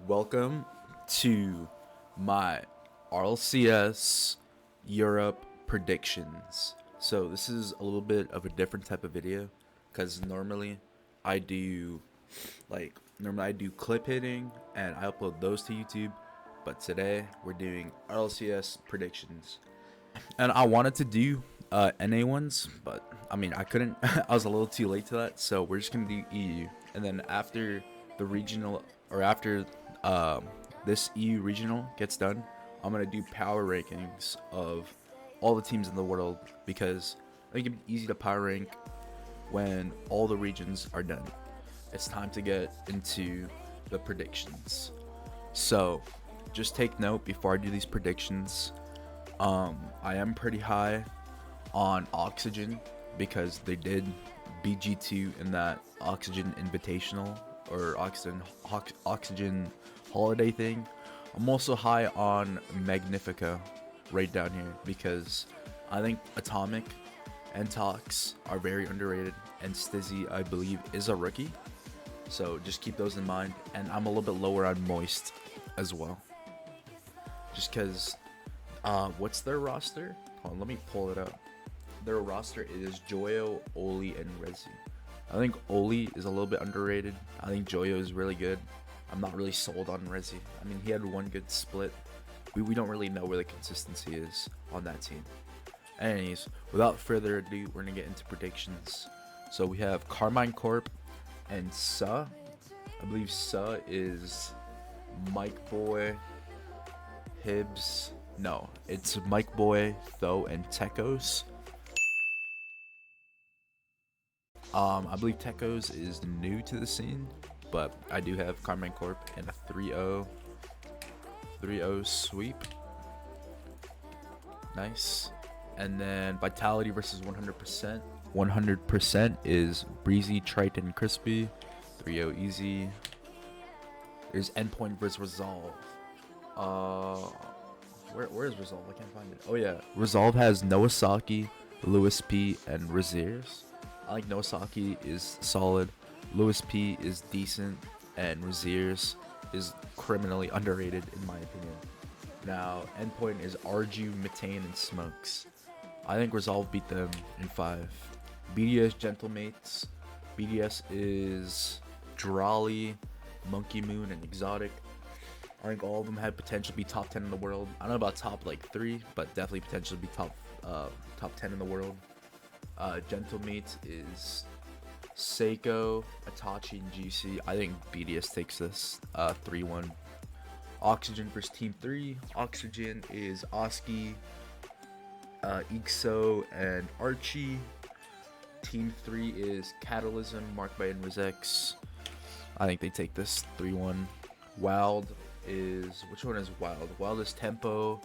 Welcome to my RLCS Europe predictions. So this is a little bit of a different type of video because normally I do clip hitting and I upload those to YouTube, but today we're doing RLCS predictions. And I wanted to do NA ones, but I couldn't. I was a little too late to that, so we're just gonna do EU. And then after the regional, or after this EU regional gets done, I'm gonna do power rankings of all the teams in the world, because I think it'd be easy to power rank when all the regions are done. It's time to get into the predictions. So just take note before I do these predictions. I am pretty high on Oxygen because they did BG2 in that Oxygen Invitational or Oxygen Holiday thing. I'm also high on Magnifico right down here because I think Atomic and Tox are very underrated, and Stizzy, I believe, is a rookie. So just keep those in mind. And I'm a little bit lower on Moist as well, just because what's their roster? Hold on, let me pull it up. Their roster is Joyo, Oli, and Rezi. I think Oli is a little bit underrated. I think Joyo is really good. I'm not really sold on Rezi. I mean, he had one good split. We don't really know where the consistency is on that team. Anyways, without further ado, we're gonna get into predictions. So we have Carmine Corp and Suh. I believe Suh is Mike Boy, Hibbs. No, it's Mike Boy, Tho, and Tekos. I believe Tekos is new to the scene, but I do have Carmine Corp and a 3-0 sweep. Nice. And then Vitality versus 100%. 100% is Breezy, Triton, Crispy. 3-0 easy. There's Endpoint versus Resolve. Where is Resolve? I can't find it. Oh yeah, Resolve has Noasaki, Lewis P, and Raziers. I think Noasaki is solid, Lewis P is decent, and Raziers is criminally underrated in my opinion. Now, Endpoint is Arju, Metane, and Smokes. I think Resolve beat them in 5. BDS Gentlemates. BDS is Drolly, Monkey Moon, and Exotic. I think all of them have potential to be top 10 in the world. I don't know about top 3, but definitely potential to be top 10 in the world. Gentlemates is Seiko, Itachi, and GC. I think BDS takes this 3-1. Oxygen versus Team 3. Oxygen is Oski, Ixo, and Archie. Team 3 is Catalysm, marked by Inrizex. I think they take this 3-1. Wild is, which one is Wild? Wild is Tempo,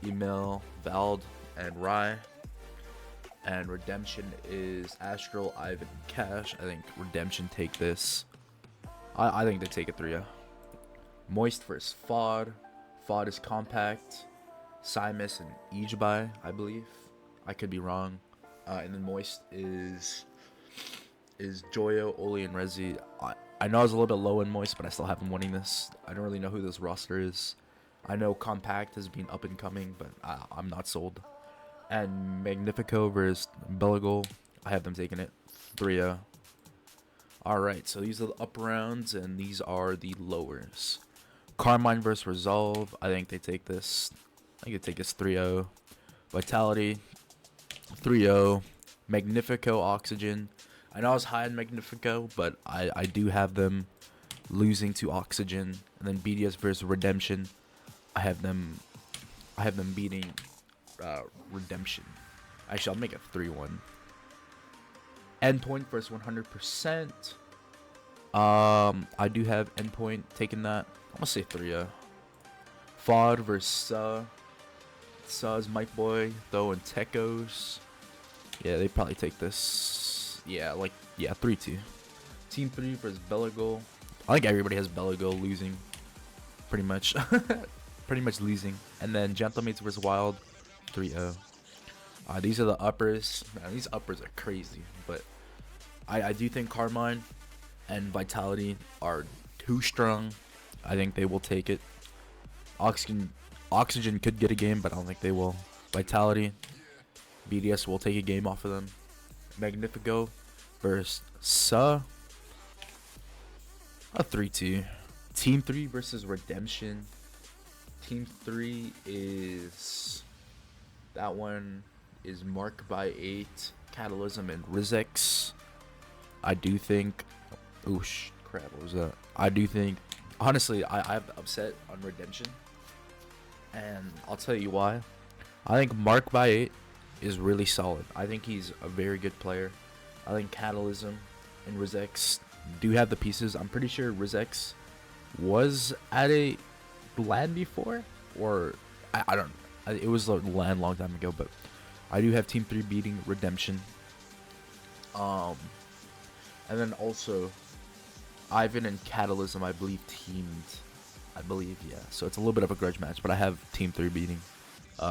Email, Vald, and Rai. And Redemption is Astral, Ivan, and Cash. I think Redemption take this. I think they take a 3-0. Moist versus Fod. Fod is Compact, Simus, and Ijibai, I believe. I could be wrong. And then Moist is Joyo, Oli, and Rezi. I know I was a little bit low in Moist, but I still have him winning this. I don't really know who this roster is. I know Compact has been up and coming, but I'm not sold. And Magnifico versus Belagol, I have them taking it 3-0. Alright, so these are the upper rounds, and these are the lowers. Carmine versus Resolve, I think they take this. I think they take this 3-0. Vitality, 3-0. Magnifico, Oxygen. I know I was high on Magnifico, but I do have them losing to Oxygen. And then BDS versus Redemption, I have them beating Redemption. Actually, I'll make it 3-1. Endpoint versus 100%. I do have Endpoint taking that. I'm gonna say 3-0. Fod versus Suh. Suh's Mike Boy, Tho, and Tekos. Yeah, they probably take this. Yeah, 3-2. Team 3 versus Belagol. I think everybody has Belagol losing. Pretty much. Pretty much losing. And then Gentlemates versus Wild. 3-0. These are the uppers. Man, these uppers are crazy. But I do think Carmine and Vitality are too strong. I think they will take it. Oxygen could get a game, but I don't think they will. Vitality, BDS will take a game off of them. Magnifico versus Sa, a 3-2. Team 3 versus Redemption. Team 3 is, that one is Mark by 8, Catalysm, and Rizix. I do think, crap, what was that? I do think, honestly, I'm upset on Redemption, and I'll tell you why. I think Mark by 8 is really solid. I think he's a very good player. I think Catalysm and Rizix do have the pieces. I'm pretty sure Rizix was at a LAN before, or I don't know. It was a LAN long time ago, but I do have Team 3 beating Redemption. And then also Ivan and Catalysm, I believe, teamed. Yeah. So it's a little bit of a grudge match, but I have Team 3 beating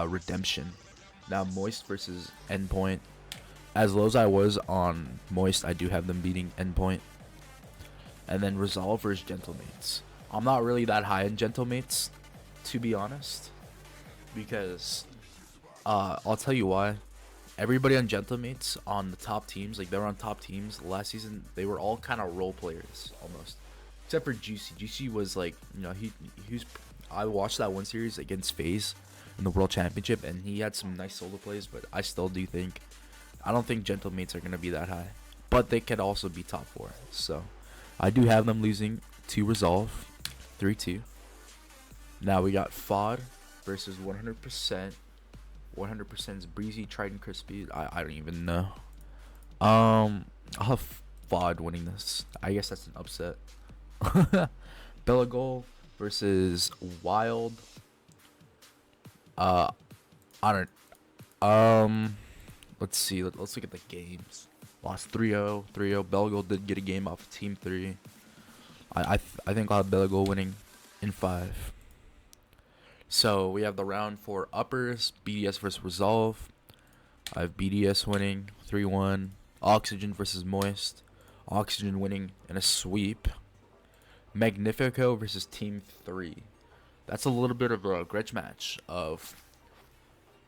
Redemption. Now Moist versus Endpoint. As low as I was on Moist, I do have them beating Endpoint. And then Resolve versus Gentlemates. I'm not really that high in Gentlemates, to be honest, because I'll tell you why. Everybody on Gentlemates on the top teams, like they were on top teams last season, they were all kind of role players almost, except for Juicy. Juicy was like, you know, he was. I watched that one series against FaZe in the World Championship, and he had some nice solo plays, but I still do think, I don't think Gentlemates are gonna be that high, but they could also be top 4. So I do have them losing to Resolve, 3-2. Now we got FOD versus 100%. 100% is Breezy, Trident, Crispy. I don't even know. I'll have FOD winning this. I guess that's an upset. Belagol versus Wild. I don't. Let's see. Let's look at the games. Lost 3-0. Belagol did get a game off of Team 3. I think I'll have Belagol winning in 5. So we have the round for uppers, BDS versus Resolve. I have BDS winning 3-1. Oxygen versus Moist. Oxygen winning in a sweep. Magnifico versus Team 3. That's a little bit of a grudge match of,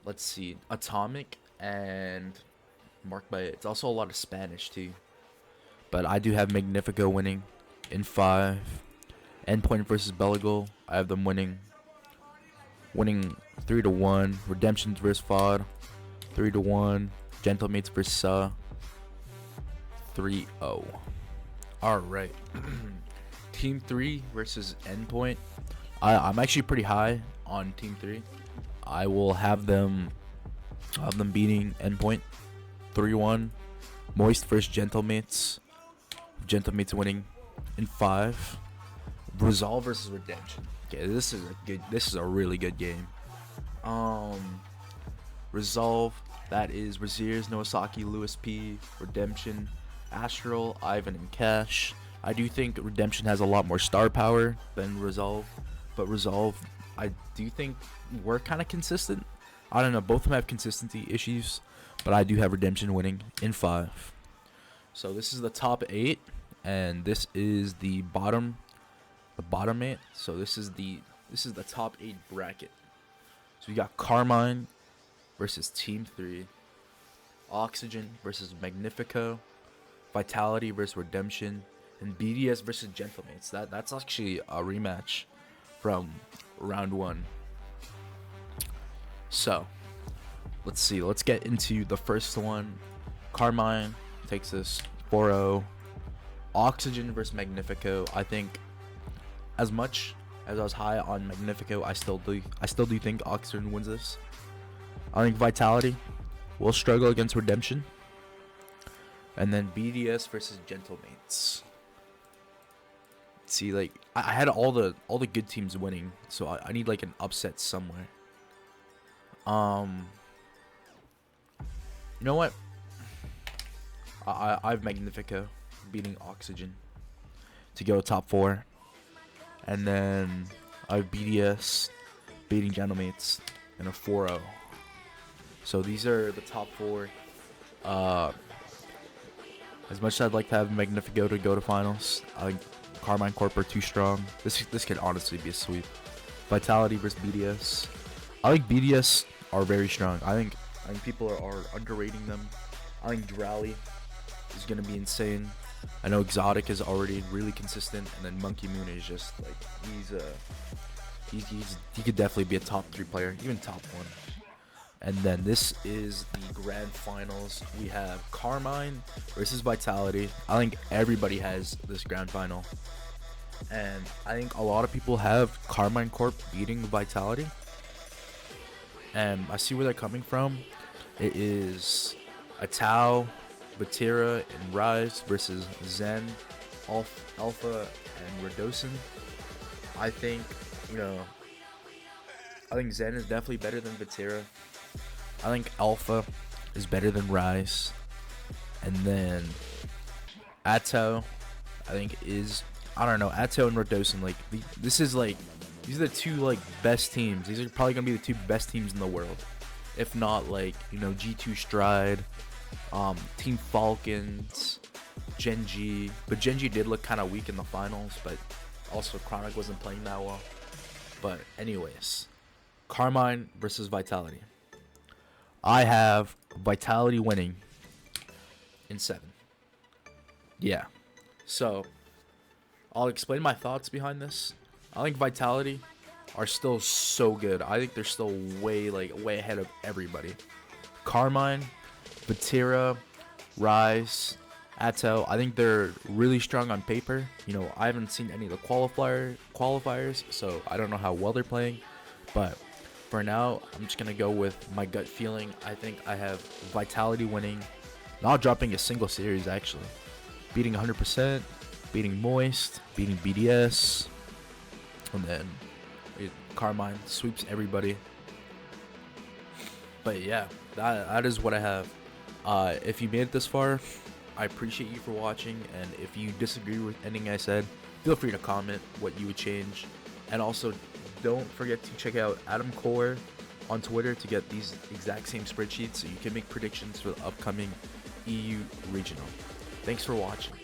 let's see, Atomic and Mark by 8. It's also a lot of Spanish too. But I do have Magnifico winning in 5. Endpoint versus Belagol. I have them winning 3-1. Redemptions versus FOD, 3-1. Gentlemates versus Sa, 3-0. All right. Team 3 versus Endpoint. I'm actually pretty high on Team 3. I will have them beating Endpoint 3-1. Moist versus Gentlemates. Gentlemates winning in 5. Resolve versus Redemption. Okay, this is a really good game. Resolve, that is Raziers, Noasaki, Lewis P, Redemption, Astral, Ivan, and Cash. I do think Redemption has a lot more star power than Resolve, but Resolve, I do think we're kind of consistent. I don't know, both of them have consistency issues, but I do have Redemption winning in 5. So this is the top 8, and this is the bottom 8. So this is the top 8 bracket. So we got Carmine versus Team 3, Oxygen versus Magnifico, Vitality versus Redemption, and BDS versus Gentlemates. That's actually a rematch from round 1. So let's see. Let's get into the first one. Carmine takes this 4-0. Oxygen versus Magnifico. I think, as much as I was high on Magnifico, I still do think Oxygen wins this. I think Vitality will struggle against Redemption. And then BDS versus Gentlemates. See, like, I had all the good teams winning, so I need like an upset somewhere. You know what? I have Magnifico beating Oxygen to go top 4. And then I have BDS beating Gentlemates in a 4-0. So these are the top 4. As much as I'd like to have Magnifico to go to finals, I think Carmine Corp are too strong. This could honestly be a sweep. Vitality versus BDS. I think BDS are very strong. I think people are underrating them. I think Drally is gonna be insane. I know Exotic is already really consistent, and then Monkey Moon is just like he could definitely be a top 3 player, even top 1. And then this is the grand finals. We have Carmine versus Vitality. I think everybody has this grand final, and I think a lot of people have Carmine Corp beating Vitality, and I see where they're coming from. It is Atao, Batira, and Rise versus Zen, Alpha, and Radosin. I think, I think Zen is definitely better than Batira. I think Alpha is better than Rise. And then Atto, I think is, I don't know, Atto and Radosin, like, these are the 2, best teams. These are probably going to be the 2 best teams in the world. If not, G2 Stride, Team Falcons, Genji. But Genji did look kind of weak in the finals, but also Chronic wasn't playing that well. But anyways, Carmine versus Vitality. I have Vitality winning in 7. Yeah. So, I'll explain my thoughts behind this. I think Vitality are still so good. I think they're still way ahead of everybody. Carmine, Batira, Rise, Atto, I think they're really strong on paper. I haven't seen any of the qualifiers, so I don't know how well they're playing. But for now, I'm just going to go with my gut feeling. I think I have Vitality winning, not dropping a single series actually. Beating 100%, beating Moist, beating BDS, and then Carmine sweeps everybody. But yeah, that is what I have. If you made it this far, I appreciate you for watching, and if you disagree with anything I said, feel free to comment what you would change. And also, don't forget to check out Adam Kohler on Twitter to get these exact same spreadsheets so you can make predictions for the upcoming EU regional. Thanks for watching.